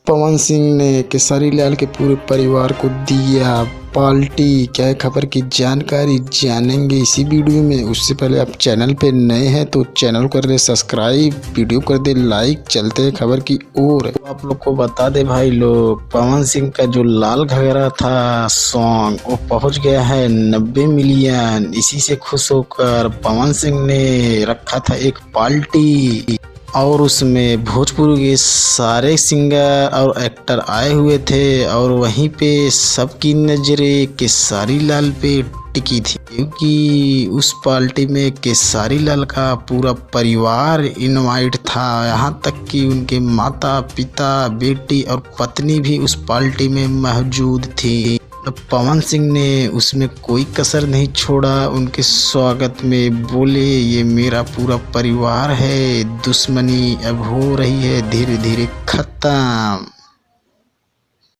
पवन सिंह ने केसरी लाल के पूरे परिवार को दिया पार्टी। क्या है खबर की जानकारी जानेंगे इसी वीडियो में। उससे पहले आप चैनल पे नए हैं तो चैनल कर दे सब्सक्राइब, वीडियो कर दे लाइक। चलते हैं खबर की ओर। तो आप लोग को बता दे भाई लोग, पवन सिंह का जो लाल घाघरा था सॉन्ग वो पहुंच गया है 90 मिलियन। इसी से खुश होकर पवन सिंह ने रखा था एक पार्टी और उसमें भोजपुरी के सारे सिंगर और एक्टर आए हुए थे और वहीं पे सबकी नज़रें केसरी लाल पे टिकी थी, क्योंकि उस पार्टी में केसरी लाल का पूरा परिवार इनवाइट था। यहाँ तक कि उनके माता पिता, बेटी और पत्नी भी उस पार्टी में मौजूद थी। पवन सिंह ने उसमें कोई कसर नहीं छोड़ा। उनके स्वागत में बोले, ये मेरा पूरा परिवार है, दुश्मनी अब हो रही है धीरे धीरे खत्म।